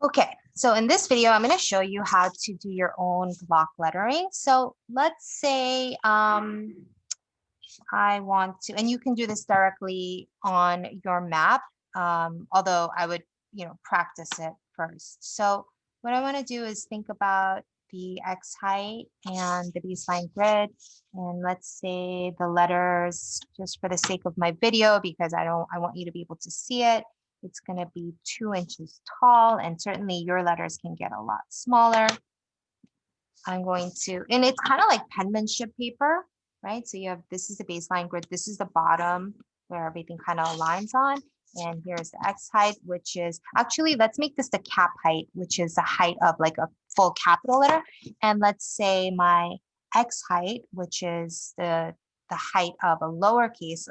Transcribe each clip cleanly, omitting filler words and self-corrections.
Okay, so in this video, I'm going to show you how to do your own block lettering. So let's say I want to, and you can do this directly on your map, although I would, practice it first. So what I want to do is think about the X height and the baseline grid. And let's say the letters, just for the sake of my video, because I want you to be able to see it. It's going to be 2 inches tall, and certainly your letters can get a lot smaller. I'm going to, and it's kind of like penmanship paper, right? So you have, this is the baseline grid, this is the bottom where everything kind of aligns on. And here's the X height, which is actually, let's make this the cap height, which is the height of like a full capital letter. And let's say my X height, which is the height of a lowercase,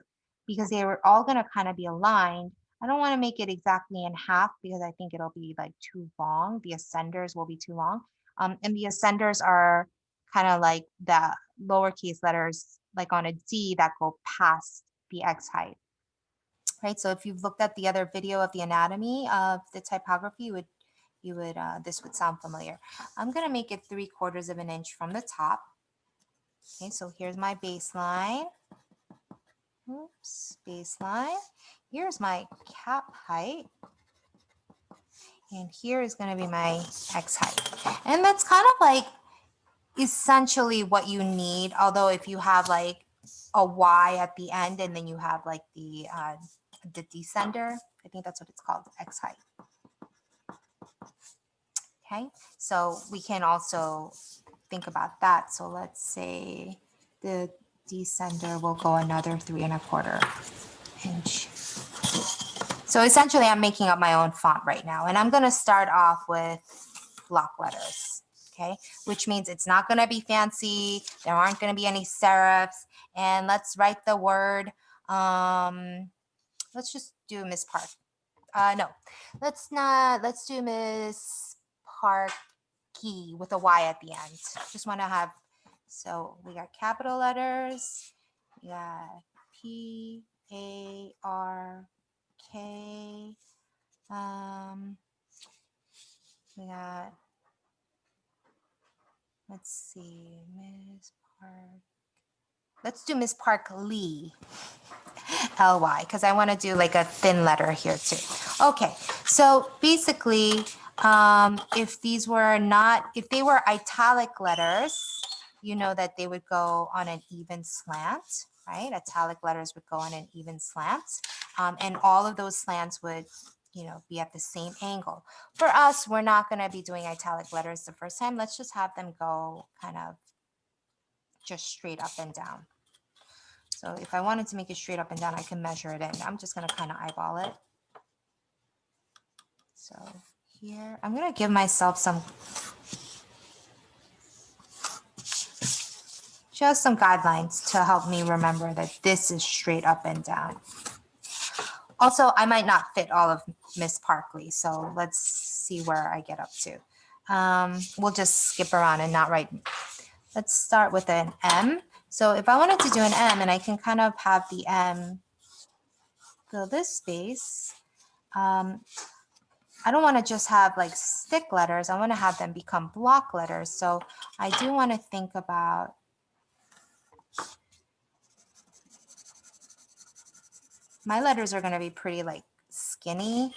because they were all going to kind of be aligned. I don't want to make it exactly in half because I think it'll be like too long. The ascenders will be too long. And the ascenders are kind of like the lowercase letters, like on a D that go past the X height, right? So if you've looked at the other video of the anatomy of the typography, this would sound familiar. I'm gonna make it 3/4 of an inch from the top. Okay, so here's my baseline. Oops, baseline. Here's my cap height. And here is going to be my X height. And that's kind of like essentially what you need. Although if you have like a Y at the end and then you have like the descender, I think that's what it's called, X height. Okay, so we can also think about that. So let's say the descender will go another 3¼ inch. So essentially I'm making up my own font right now, and I'm going to start off with block letters. Okay, which means it's not going to be fancy. There aren't going to be any serifs. And let's write the word. Let's just do Miss Park. No, let's not. Let's do Miss Parky with a Y at the end. Just want to have. So we got capital letters. We got PARK. We got. Let's see, Miss Park. Let's do Miss Park Lee, L-Y, because I want to do like a thin letter here too. Okay, so basically, if they were italic letters, you know that they would go on an even slant, right? Italic letters would go on an even slant, and all of those slants would be at the same angle. For us, we're not going to be doing italic letters the first time. Let's just have them go kind of just straight up and down. So if I wanted to make it straight up and down, I can measure it in. I'm just going to kind of eyeball it. So here, I'm going to give myself just some guidelines to help me remember that this is straight up and down. Also, I might not fit all of Miss Parkley, so let's see where I get up to. We'll just skip around and not write. Let's start with an M. So if I wanted to do an M, and I can kind of have the M fill this space, I don't want to just have like stick letters. I want to have them become block letters. So I do want to think about my letters are going to be pretty like skinny.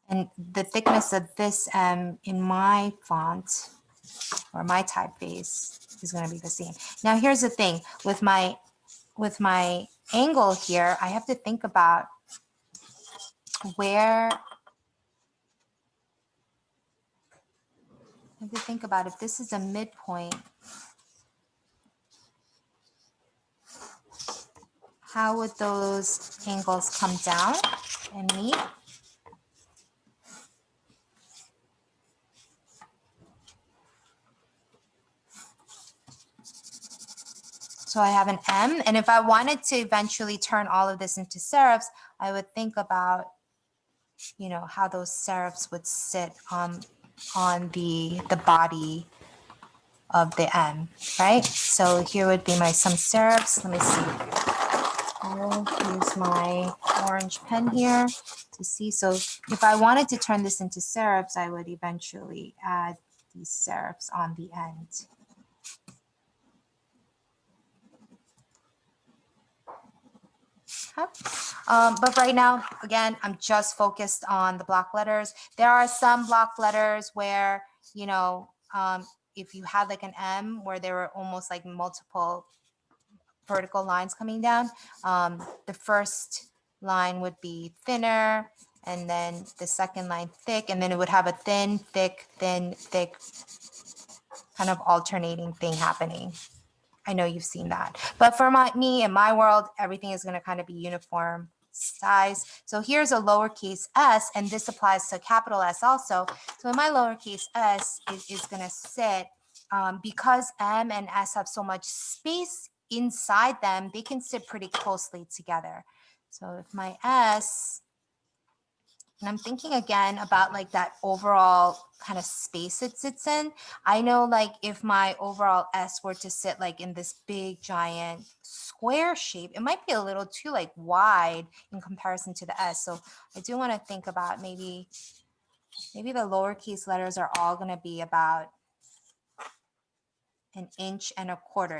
And the thickness of this M in my font or my typeface is going to be the same. Now here's the thing with my angle here, I have to think about if this is a midpoint, how would those angles come down and meet? So I have an M, and if I wanted to eventually turn all of this into serifs, I would think about, how those serifs would sit on the body of the M, right? So here would be my some serifs. Let me see. I'll use my orange pen here to see. So if I wanted to turn this into serifs, I would eventually add these serifs on the end. Okay. But right now, again, I'm just focused on the block letters. There are some block letters where, you know, if you had like an M where there were almost like multiple vertical lines coming down, the first line would be thinner, and then the second line thick, and then it would have a thin, thick, kind of alternating thing happening. I know you've seen that. But for me, in my world, everything is going to kind of be uniform size. So here's a lowercase s, and this applies to capital S also. So in my lowercase s, it is going to sit, because M and S have so much space inside them, they can sit pretty closely together. So if my S, and I'm thinking again about like that overall kind of space it sits in. I know like if my overall S were to sit like in this big giant square shape, it might be a little too like wide in comparison to the S. So I do want to think about maybe the lowercase letters are all going to be about 1.25 inches.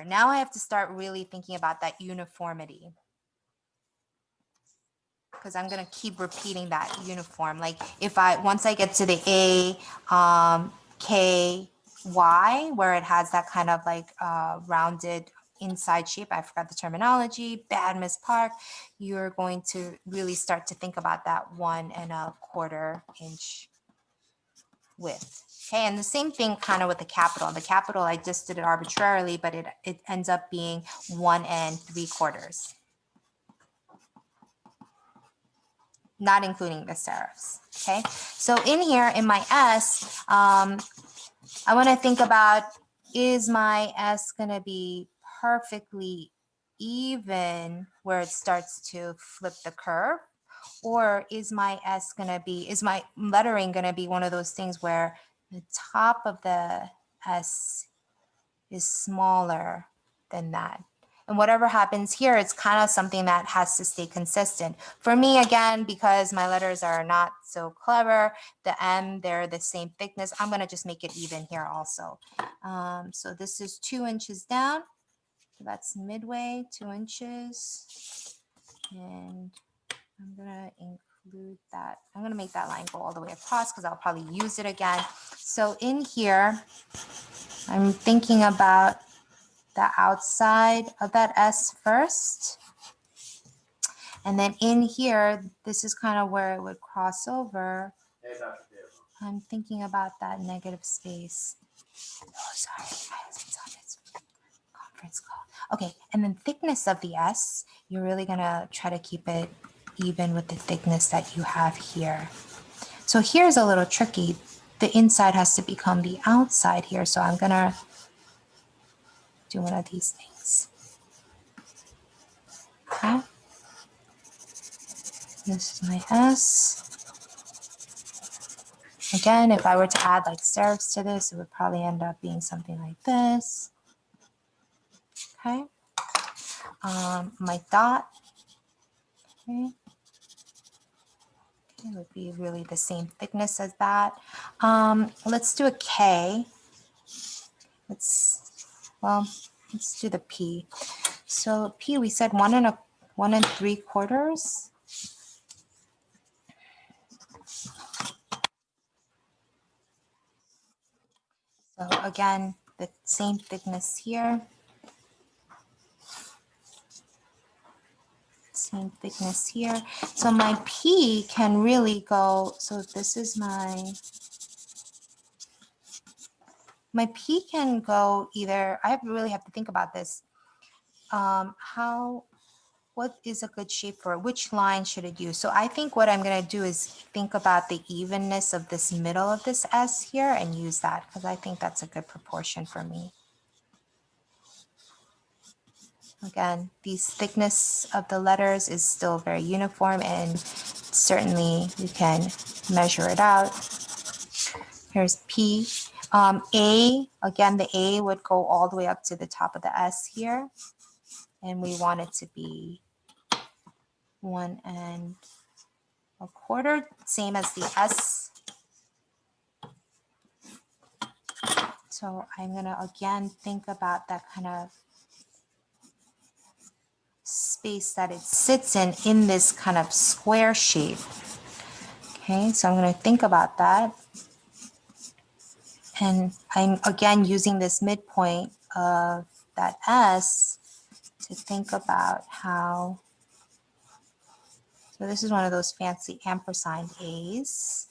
Now I have to start really thinking about that uniformity, because I'm going to keep repeating that uniform. Like if once I get to the A, K, Y, where it has that kind of like rounded inside shape, I forgot the terminology, bad Miss Park, you're going to really start to think about that 1.25 inch width. Okay, and the same thing kind of with the capital. The capital, I just did it arbitrarily, but it ends up being 1.75. Not including the serifs. Okay, so in here in my S, I want to think about, is my S going to be perfectly even where it starts to flip the curve? Or is my S going to be, is my lettering going to be one of those things where the top of the S is smaller than that? And whatever happens here, it's kind of something that has to stay consistent. For me, again, because my letters are not so clever, the M, they're the same thickness. I'm going to just make it even here also. So this is 2 inches down. So that's midway, 2 inches. And I'm going to include that. I'm going to make that line go all the way across because I'll probably use it again. So in here, I'm thinking about the outside of that S first. And then in here, this is kind of where it would cross over. I'm thinking about that negative space. Oh, sorry, I was on this conference call. Okay, and then thickness of the S, you're really gonna try to keep it even with the thickness that you have here. So here's a little tricky. The inside has to become the outside here. So I'm gonna do one of these things. Okay. This is my S. Again, if I were to add like serifs to this, it would probably end up being something like this. Okay. My dot. Okay. It would be really the same thickness as that. Let's do a K. Let's do the P. So P, we said 1.75. So again, the same thickness here. Same thickness here. So my P can really go, so this is my P can go either, I really have to think about this. What is a good shape for it? Which line should it use? So I think what I'm going to do is think about the evenness of this middle of this S here and use that, because I think that's a good proportion for me. Again, these thickness of the letters is still very uniform, and certainly you can measure it out. Here's P. A, again, the A would go all the way up to the top of the S here. And we want it to be 1.25, same as the S. So I'm gonna again think about that kind of space that it sits in this kind of square shape. Okay, so I'm gonna think about that. And I'm again using this midpoint of that S to think about how, so this is one of those fancy ampersand A's.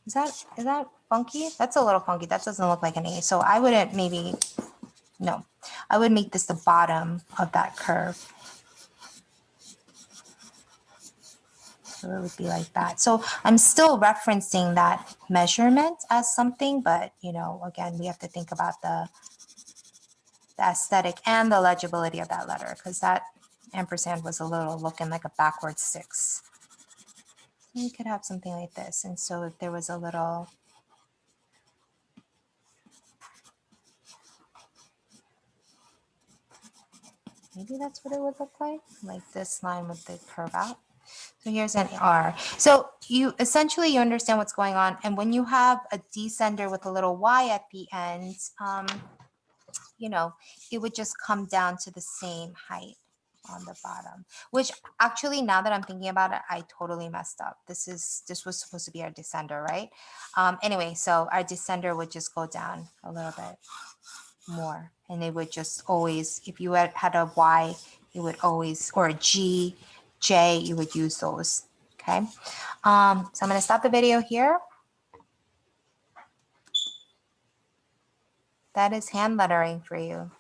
Is that funky? That's a little funky. That doesn't look like an A. So I wouldn't maybe, no, I would make this the bottom of that curve. So it would be like that. So I'm still referencing that measurement as something, but you know, again, we have to think about the aesthetic and the legibility of that letter, because that ampersand was a little looking like a backward 6. You could have something like this. And so if there was a little, maybe that's what it would look like this line with the curve out. So here's an R. So you essentially, you understand what's going on. And when you have a descender with a little Y at the end, you know, it would just come down to the same height on the bottom, which actually, now that I'm thinking about it, I totally messed up. This was supposed to be our descender, right? Anyway, so our descender would just go down a little bit more, and it would just always, if you had a Y, it would always, or a G, J, you would use those, okay? So I'm gonna stop the video here. That is hand lettering for you.